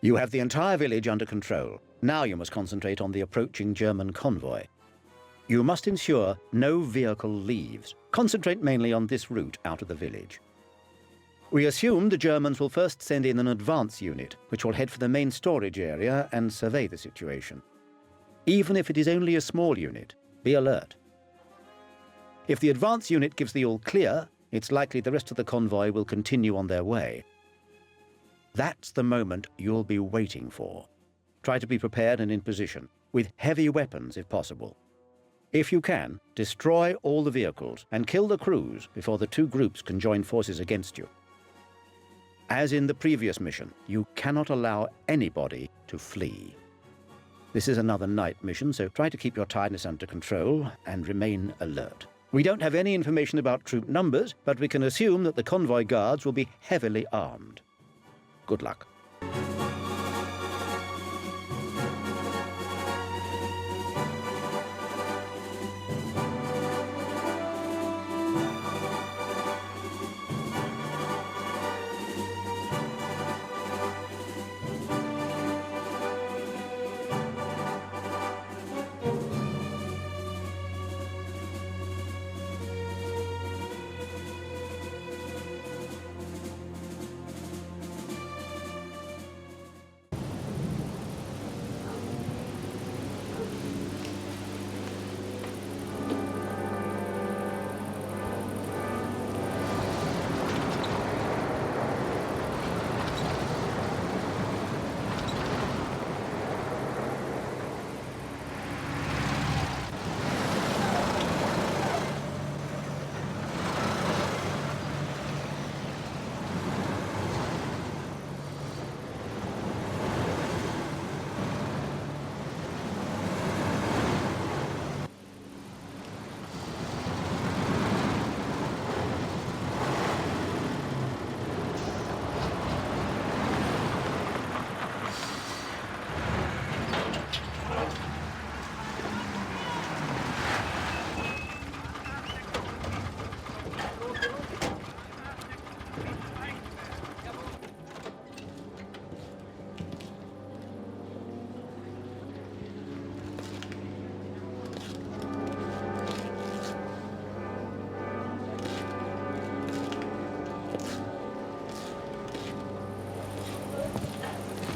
You have the entire village under control. Now you must concentrate on the approaching German convoy. You must ensure no vehicle leaves. Concentrate mainly on this route out of the village. We assume the Germans will first send in an advance unit, which will head for the main storage area and survey the situation. Even if it is only a small unit, be alert. If the advance unit gives the all clear, it's likely the rest of the convoy will continue on their way. That's the moment you'll be waiting for. Try to be prepared and in position, with heavy weapons if possible. If you can, destroy all the vehicles and kill the crews before the two groups can join forces against you. As in the previous mission, you cannot allow anybody to flee. This is another night mission, so try to keep your tiredness under control and remain alert. We don't have any information about troop numbers, but we can assume that the convoy guards will be heavily armed. Good luck.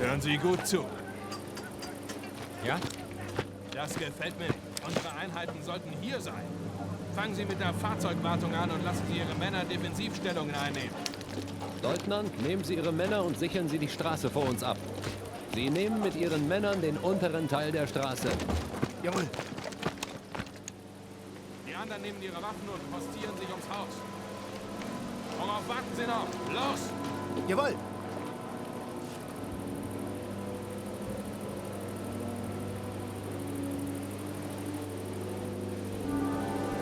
Hören Sie gut zu. Ja? Das gefällt mir nicht. Unsere Einheiten sollten hier sein. Fangen Sie mit der Fahrzeugwartung an und lassen Sie Ihre Männer Defensivstellungen einnehmen. Leutnant, nehmen Sie Ihre Männer und sichern Sie die Straße vor uns ab. Sie nehmen mit Ihren Männern den unteren Teil der Straße. Jawohl. Die anderen nehmen ihre Waffen und postieren sich ums Haus. Worauf warten Sie noch? Los! Jawohl!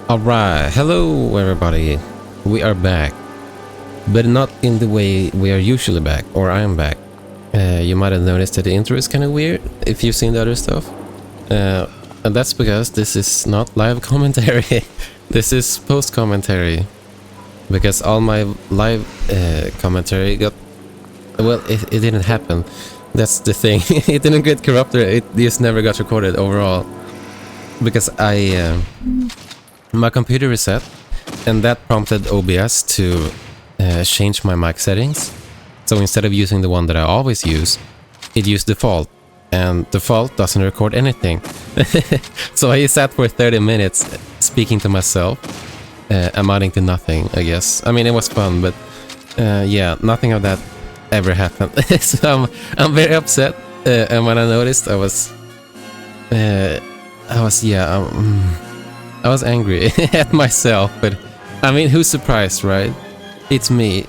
Alright, hello everybody, we are back, but not in the way we are usually back, or I am back. You might have noticed that the intro is kind of weird if you've seen the other stuff, and that's because this is not live commentary, this is post-commentary, because all my live commentary got, well, it didn't happen, that's the thing, it didn't get corrupted, it just never got recorded overall, because my computer reset, and that prompted OBS to change my mic settings. So instead of using the one that I always use, it used default, and default doesn't record anything. So I sat for 30 minutes speaking to myself, amounting to nothing, I guess. I mean, it was fun, but yeah, nothing of that ever happened. So I'm very upset, and when I noticed, I was angry at myself, but I mean, who's surprised, right? It's me.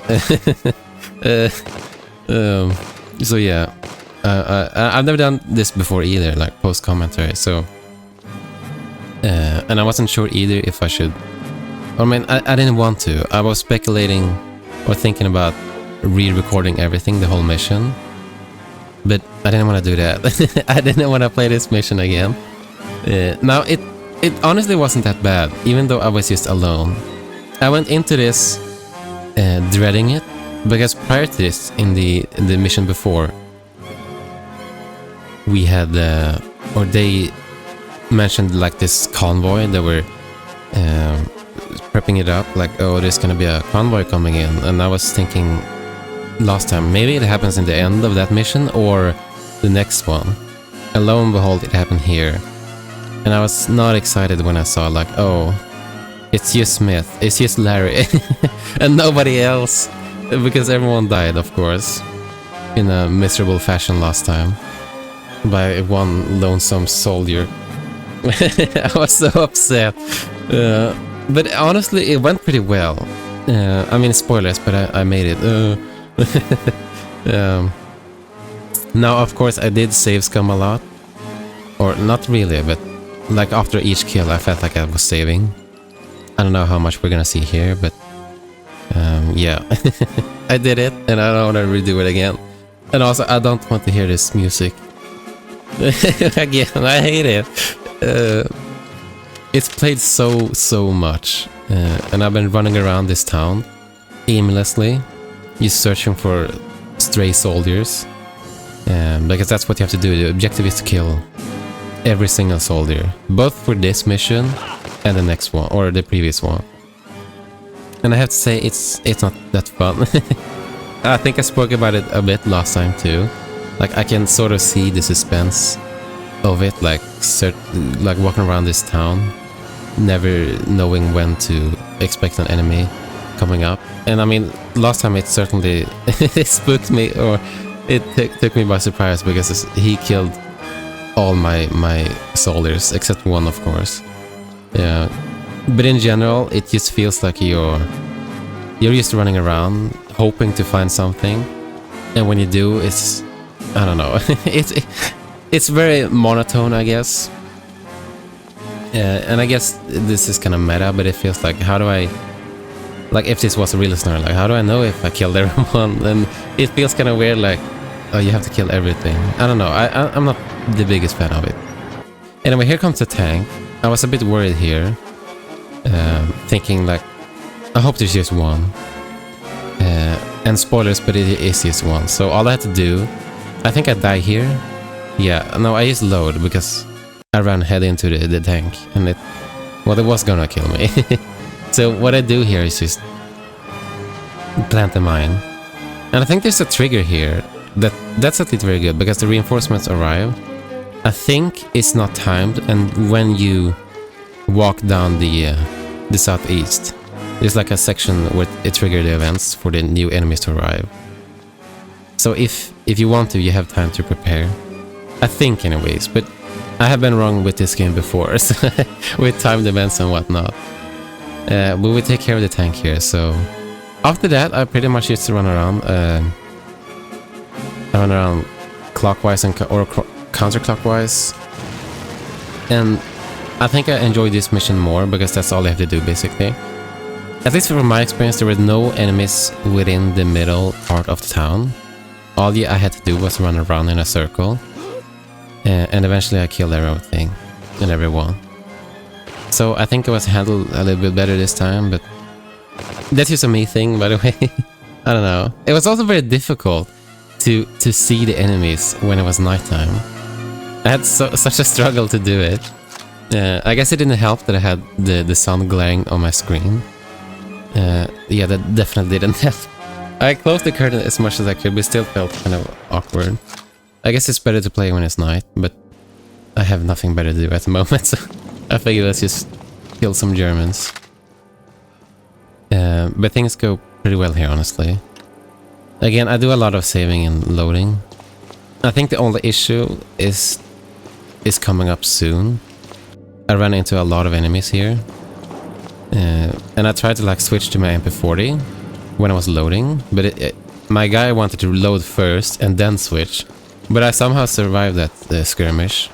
So yeah, I've never done this before either, like post-commentary, so and I wasn't sure either if I should. I mean, I didn't want to. I was speculating or thinking about re-recording everything, the whole mission, but I didn't want to do that. I didn't want to play this mission again. Now it honestly wasn't that bad, even though I was just alone. I went into this dreading it, because prior to this, in the mission before, we had, or they mentioned like this convoy. They were prepping it up, like, oh, there's gonna be a convoy coming in. And I was thinking last time, maybe it happens in the end of that mission or the next one. And lo and behold, it happened here. And I was not excited when I saw like, oh, it's just Smith, it's just Larry, and nobody else, because everyone died, of course, in a miserable fashion last time, by one lonesome soldier. I was so upset. But honestly, it went pretty well. I mean, spoilers, but I made it. Now, of course, I did save scum a lot. Or not really, but like after each kill, I felt like I was saving. I don't know how much we're gonna see here, but yeah. I did it, and I don't want to redo it again. And also, I don't want to hear this music. Again, I hate it. It's played so much, and I've been running around this town aimlessly, just searching for stray soldiers, because that's what you have to do. The objective is to kill every single soldier, both for this mission and the next one, or the previous one. And I have to say, it's not that fun. I think I spoke about it a bit last time too. Like, I can sort of see the suspense of it, like walking around this town, never knowing when to expect an enemy coming up. And I mean, last time it certainly it spooked me, or it took me by surprise, because he killed all my soldiers except one, of course. Yeah, but in general, it just feels like you're just running around hoping to find something, and when you do, it's, I don't know, it's very monotone, I guess. And I guess this is kind of meta, but it feels like, how do I, like, if this was a real snare, like, how do I know if I killed everyone? And it feels kind of weird, like, oh, you have to kill everything. I don't know, I'm not the biggest fan of it. Anyway, here comes the tank. I was a bit worried here, thinking like, I hope there's just one. And spoilers, but it is just one. So all I had to do, I think I die here. Yeah, no, I just load because I ran head into the tank, and it was gonna kill me. So what I do here is just plant the mine. And I think there's a trigger here that's at least very good, because the reinforcements arrive. I think it's not timed, and when you walk down the southeast, there's like a section where it triggers the events for the new enemies to arrive. So if you want to, you have time to prepare. I think anyways, but I have been wrong with this game before, so with timed events and whatnot. But we take care of the tank here, so after that I pretty much used to run around. I run around clockwise or counterclockwise, and I think I enjoy this mission more because that's all I have to do basically. At least from my experience, there were no enemies within the middle part of the town. All I had to do was run around in a circle, and eventually I killed everything and everyone. So I think it was handled a little bit better this time, but that's just a me thing, by the way. I don't know. It was also very difficult to see the enemies when it was nighttime. I had such a struggle to do it. I guess it didn't help that I had the sun glaring on my screen. Yeah, that definitely didn't help. I closed the curtain as much as I could, but still felt kind of awkward. I guess it's better to play when it's night, but I have nothing better to do at the moment, so I figured let's just kill some Germans. But things go pretty well here, honestly. Again, I do a lot of saving and loading. I think the only issue is coming up soon. I ran into a lot of enemies here. And I tried to like switch to my MP40 when I was loading, but my guy wanted to load first and then switch. But I somehow survived that skirmish.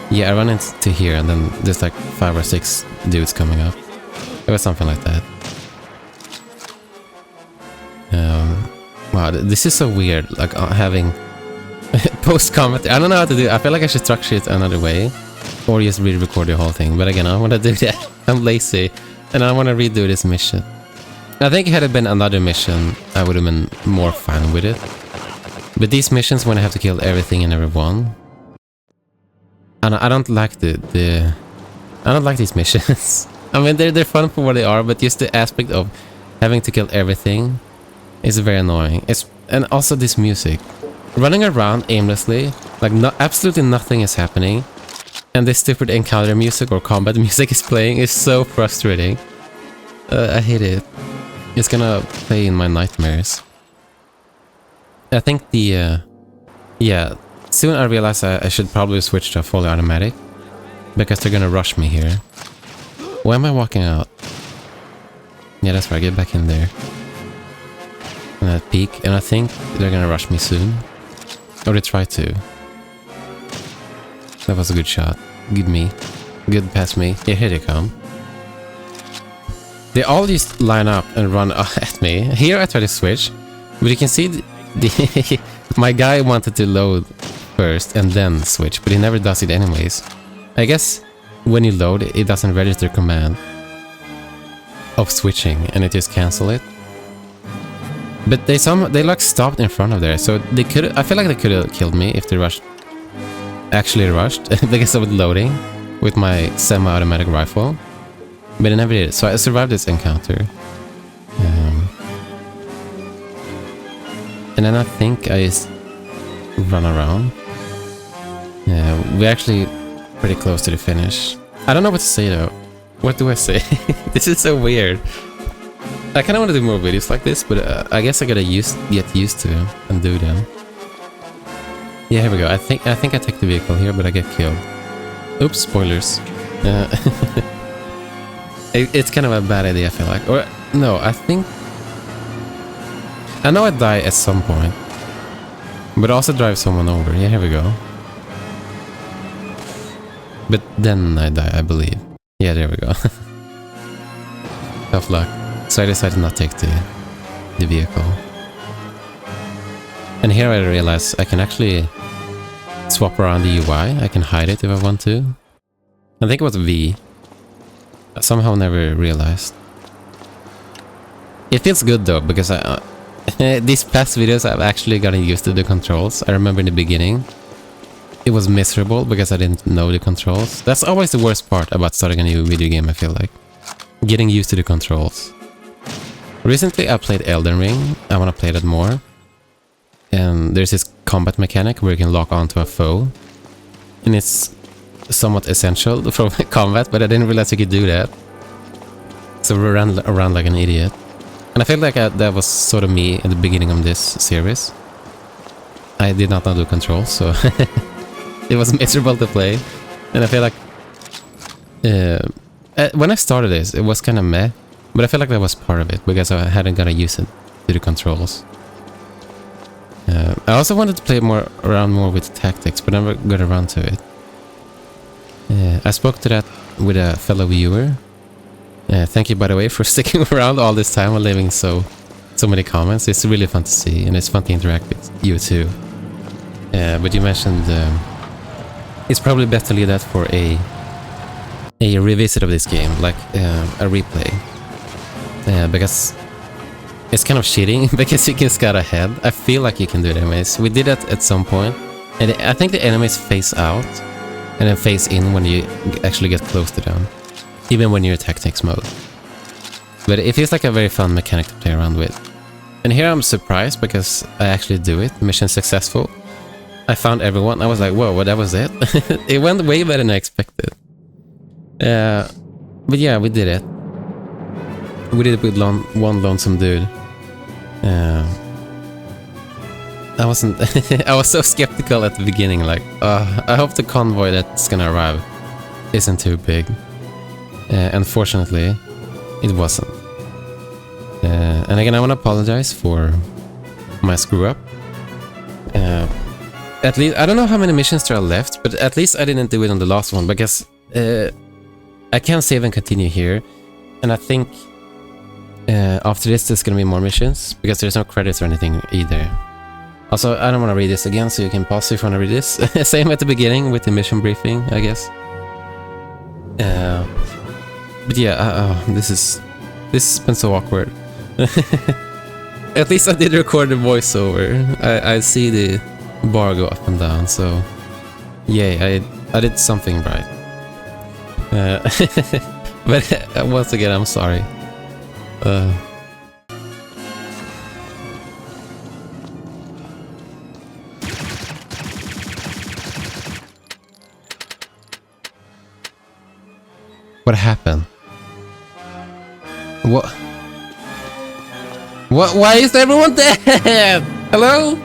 Yeah, I ran into here and then there's like 5 or 6 dudes coming up. It was something like that. Wow, this is so weird, like having post-comment. I don't know how to do it. I feel like I should structure it another way, or just re-record the whole thing. But again, I want to do that. I'm lazy, and I want to redo this mission. I think had it been another mission, I would have been more fine with it. But these missions when I have to kill everything and everyone, and I don't like I don't like these missions. I mean, they're fun for what they are, but just the aspect of having to kill everything is very annoying. And also this music, running around aimlessly, like absolutely nothing is happening, and this stupid encounter music or combat music is playing is so frustrating. I hate it. It's gonna play in my nightmares. I think yeah, soon I realize I should probably switch to a fully automatic, because they're gonna rush me here. Why am I walking out? Yeah, that's right, get back in there. And I peek, and I think they're gonna rush me soon. Or they try to. That was a good shot. Good past me. Yeah, here they come. They all just line up and run at me. Here I try to switch, but you can see my guy wanted to load first and then switch, but he never does it anyways. I guess when you load, it doesn't register command of switching, and it just cancel it. But they like stopped in front of there, so they could. I feel like they could have killed me if they actually rushed because of loading with my semi-automatic rifle. But I never did, so I survived this encounter. And then I think I just run around. Yeah, we're actually pretty close to the finish. I don't know what to say though. What do I say? This is so weird. I kind of want to do more videos like this, but I guess I gotta get used to and do them. Yeah, here we go. I think I take the vehicle here, but I get killed. Oops, spoilers. It's kind of a bad idea, I feel like. Or no, I know I die at some point, but also drive someone over. Yeah, here we go. But then I die, I believe. Yeah, there we go. Tough luck. So I decided not to take the vehicle. And here I realize I can actually swap around the UI. I can hide it if I want to. I think it was V. I somehow never realized. It feels good though, because these past videos I've actually gotten used to the controls. I remember in the beginning it was miserable because I didn't know the controls. That's always the worst part about starting a new video game, I feel like. Getting used to the controls. Recently I played Elden Ring. I want to play that more. And there's this combat mechanic where you can lock onto a foe. And it's somewhat essential for combat, but I didn't realize you could do that. So we ran around like an idiot. And I feel like that was sort of me at the beginning of this series. I did not know the controls, so it was miserable to play. And I feel like when I started this, it was kind of meh, but I feel like that was part of it because I hadn't gotten used to the controls. I also wanted to play around more with tactics, but never got around to it. I spoke to that with a fellow viewer. Thank you, by the way, for sticking around all this time and leaving so many comments. It's really fun to see, and it's fun to interact with you too. But you mentioned it's probably best to leave that for a revisit of this game, like a replay, because it's kind of cheating because you can scout ahead. I feel like you can do it anyways. We did that at some point, and I think the enemies phase out and then phase in when you actually get close to them, even when you're in tactics mode. But it feels like a very fun mechanic to play around with. And here I'm surprised because I actually do it. Mission successful. I found everyone. I was like, whoa, that was it? It went way better than I expected. But yeah, we did it. We did it with one lonesome dude. I wasn't... I was so skeptical at the beginning, like, I hope the convoy that's gonna arrive isn't too big. Unfortunately, it wasn't. And again, I want to apologize for my screw-up. At least, I don't know how many missions there are left, but at least I didn't do it on the last one, because I can save and continue here. And I think after this, there's gonna be more missions, because there's no credits or anything either. Also, I don't want to read this again, so you can pause if you want to read this. Same at the beginning with the mission briefing, I guess. But yeah, this has been so awkward. At least I did record the voiceover. I see the bar go up and down, so yay, I did something right. But once again, I'm sorry. What happened? What? Why is everyone dead? Hello?